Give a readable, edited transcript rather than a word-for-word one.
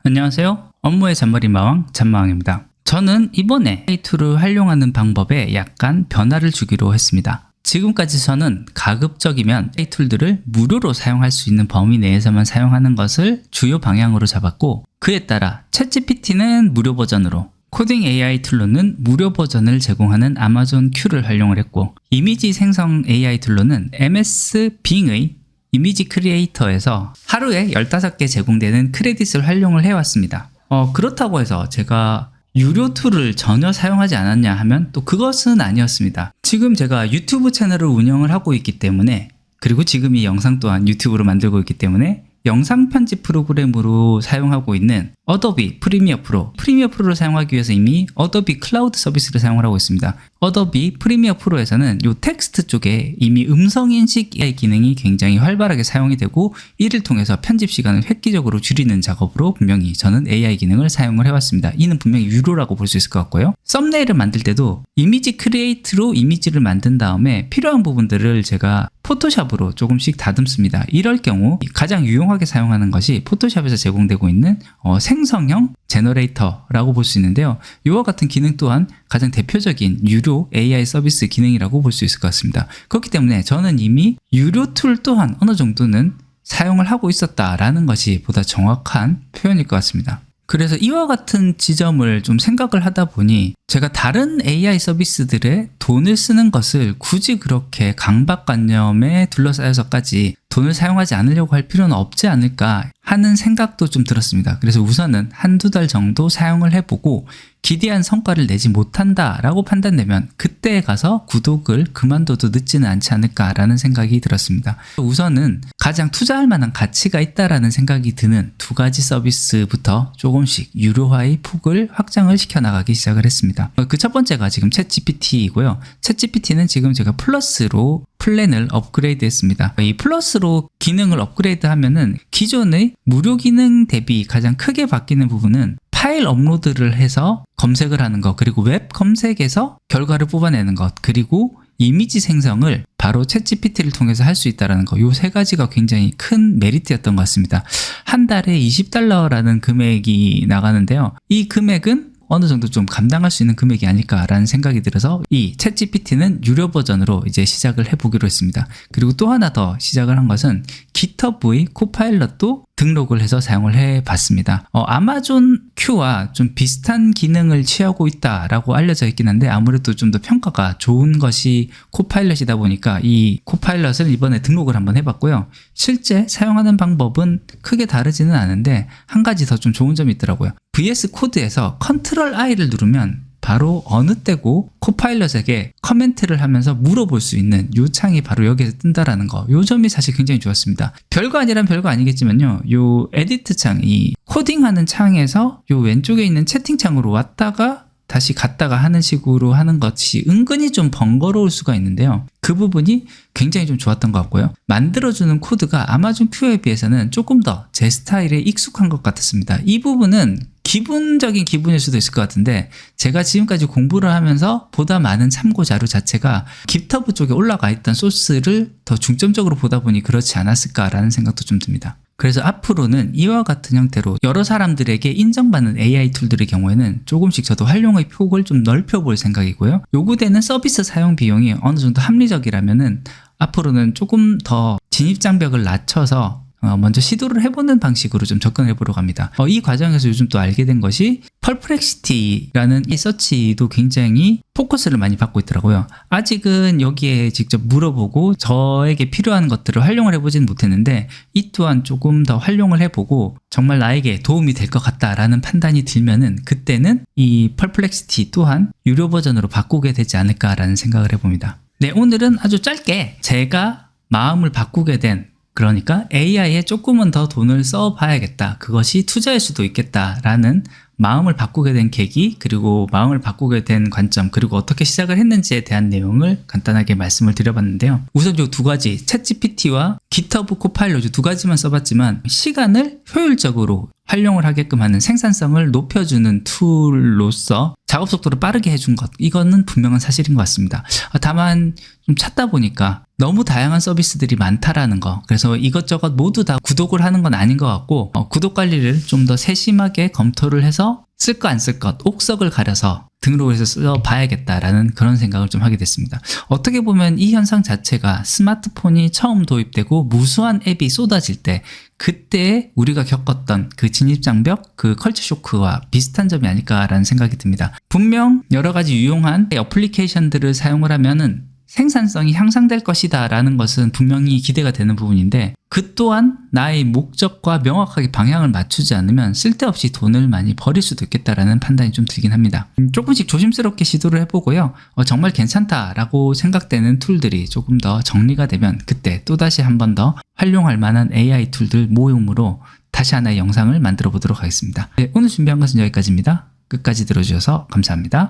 안녕하세요. 업무의 잔머리 마왕 잔마왕입니다. 저는 이번에 AI 툴을 활용하는 방법에 약간 변화를 주기로 했습니다. 지금까지 저는 가급적이면 AI 툴들을 무료로 사용할 수 있는 범위 내에서만 사용하는 것을 주요 방향으로 잡았고, 그에 따라 챗GPT는 무료 버전으로, 코딩 AI 툴로는 무료 버전을 제공하는 아마존 Q를 활용을 했고, 이미지 생성 AI 툴로는 MS 빙의 이미지 크리에이터에서 하루에 15개 제공되는 크레딧을 활용을 해왔습니다. 그렇다고 해서 제가 유료 툴을 전혀 사용하지 않았냐 하면 또 그것은 아니었습니다. 지금 제가 유튜브 채널을 운영을 하고 있기 때문에, 그리고 지금 이 영상 또한 유튜브로 만들고 있기 때문에 영상 편집 프로그램으로 사용하고 있는 어도비 프리미어 프로를 사용하기 위해서 이미 어도비 클라우드 서비스를 사용을 하고 있습니다. 어도비 프리미어 프로에서는 이 텍스트 쪽에 이미 음성 인식 AI 기능이 굉장히 활발하게 사용이 되고, 이를 통해서 편집 시간을 획기적으로 줄이는 작업으로 분명히 저는 AI 기능을 사용을 해왔습니다. 이는 분명히 유료라고 볼 수 있을 것 같고요. 썸네일을 만들 때도 이미지 크리에이트로 이미지를 만든 다음에 필요한 부분들을 제가 포토샵으로 조금씩 다듬습니다. 이럴 경우 가장 유용하게 사용하는 것이 포토샵에서 제공되고 있는 생성형 제너레이터라고 볼 수 있는데요. 이와 같은 기능 또한 가장 대표적인 유료 AI 서비스 기능이라고 볼 수 있을 것 같습니다. 그렇기 때문에 저는 이미 유료 툴 또한 어느 정도는 사용을 하고 있었다라는 것이 보다 정확한 표현일 것 같습니다. 그래서 이와 같은 지점을 좀 생각을 하다 보니 제가 다른 AI 서비스들에 돈을 쓰는 것을 굳이 그렇게 강박관념에 둘러싸여서까지 돈을 사용하지 않으려고 할 필요는 없지 않을까 하는 생각도 좀 들었습니다. 그래서 우선은 한두 달 정도 사용을 해보고 기대한 성과를 내지 못한다라고 판단되면 그때 가서 구독을 그만둬도 늦지는 않지 않을까라는 생각이 들었습니다. 우선은 가장 투자할 만한 가치가 있다라는 생각이 드는 두 가지 서비스부터 조금씩 유료화의 폭을 확장을 시켜나가기 시작을 했습니다. 그 첫 번째가 지금 챗GPT이고요. 챗GPT는 지금 제가 플러스로 플랜을 업그레이드 했습니다. 이 플러스로 기능을 업그레이드 하면은 기존의 무료 기능 대비 가장 크게 바뀌는 부분은 파일 업로드를 해서 검색을 하는 것, 그리고 웹 검색에서 결과를 뽑아내는 것, 그리고 이미지 생성을 바로 챗GPT를 통해서 할 수 있다는 것, 이 세 가지가 굉장히 큰 메리트였던 것 같습니다. 한 달에 $20라는 금액이 나가는데요. 이 금액은 어느 정도 좀 감당할 수 있는 금액이 아닐까라는 생각이 들어서 이 챗GPT는 유료 버전으로 이제 시작을 해보기로 했습니다. 그리고 또 하나 더 시작을 한 것은 GitHub의 코파일럿도 등록을 해서 사용을 해봤습니다. 아마존 Q와 좀 비슷한 기능을 취하고 있다라고 알려져 있긴 한데 아무래도 좀 더 평가가 좋은 것이 코파일럿이다 보니까 이 코파일럿을 이번에 등록을 한번 해봤고요. 실제 사용하는 방법은 크게 다르지는 않은데 한 가지 더 좀 좋은 점이 있더라고요. VS 코드에서 컨트롤 I를 누르면 바로 어느 때고 코파일럿에게 커멘트를 하면서 물어볼 수 있는 이 창이 바로 여기에서 뜬다라는 거, 이 점이 사실 굉장히 좋았습니다. 별거 아니란 별거 아니겠지만요, 이 에디트 창, 이 코딩하는 창에서 이 왼쪽에 있는 채팅창으로 왔다가 다시 갔다가 하는 식으로 하는 것이 은근히 좀 번거로울 수가 있는데요. 그 부분이 굉장히 좀 좋았던 것 같고요. 만들어주는 코드가 아마존 Q에 비해서는 조금 더 제 스타일에 익숙한 것 같았습니다. 이 부분은 기본적인 기분일 수도 있을 것 같은데 제가 지금까지 공부를 하면서 보다 많은 참고 자료 자체가 GitHub 쪽에 올라가 있던 소스를 더 중점적으로 보다 보니 그렇지 않았을까라는 생각도 좀 듭니다. 그래서 앞으로는 이와 같은 형태로 여러 사람들에게 인정받는 AI 툴들의 경우에는 조금씩 저도 활용의 폭을 좀 넓혀볼 생각이고요. 요구되는 서비스 사용 비용이 어느 정도 합리적이라면은 앞으로는 조금 더 진입장벽을 낮춰서 먼저 시도를 해보는 방식으로 좀 접근해 보려고 합니다. 이 과정에서 요즘 또 알게 된 것이 펄플렉시티라는 이 서치도 굉장히 포커스를 많이 받고 있더라고요. 아직은 여기에 직접 물어보고 저에게 필요한 것들을 활용을 해보지는 못했는데 이 또한 조금 더 활용을 해보고 정말 나에게 도움이 될 것 같다라는 판단이 들면은 그때는 이 펄플렉시티 또한 유료 버전으로 바꾸게 되지 않을까라는 생각을 해봅니다. 네, 오늘은 아주 짧게 제가 마음을 바꾸게 된, 그러니까 AI에 조금은 더 돈을 써봐야겠다, 그것이 투자일 수도 있겠다라는 마음을 바꾸게 된 계기, 그리고 마음을 바꾸게 된 관점, 그리고 어떻게 시작을 했는지에 대한 내용을 간단하게 말씀을 드려봤는데요. 우선 이 두 가지, 챗GPT와 GitHub 코파일럿 두 가지만 써봤지만 시간을 효율적으로 활용을 하게끔 하는 생산성을 높여주는 툴로서 작업 속도를 빠르게 해준 것, 이거는 분명한 사실인 것 같습니다. 다만 좀 찾다 보니까 너무 다양한 서비스들이 많다라는 거, 그래서 이것저것 모두 다 구독을 하는 건 아닌 것 같고 구독 관리를 좀 더 세심하게 검토를 해서 쓸 것 안 쓸 것 옥석을 가려서 등록을 해서 써봐야겠다라는 그런 생각을 좀 하게 됐습니다. 어떻게 보면 이 현상 자체가 스마트폰이 처음 도입되고 무수한 앱이 쏟아질 때 그때 우리가 겪었던 그 진입장벽, 그 컬처 쇼크와 비슷한 점이 아닐까라는 생각이 듭니다. 분명 여러 가지 유용한 어플리케이션들을 사용을 하면은 생산성이 향상될 것이다 라는 것은 분명히 기대가 되는 부분인데, 그 또한 나의 목적과 명확하게 방향을 맞추지 않으면 쓸데없이 돈을 많이 버릴 수도 있겠다라는 판단이 좀 들긴 합니다. 조금씩 조심스럽게 시도를 해보고요. 정말 괜찮다라고 생각되는 툴들이 조금 더 정리가 되면 그때 또다시 한 번 더 활용할 만한 AI 툴들 모형으로 다시 하나의 영상을 만들어 보도록 하겠습니다. 네, 오늘 준비한 것은 여기까지입니다. 끝까지 들어주셔서 감사합니다.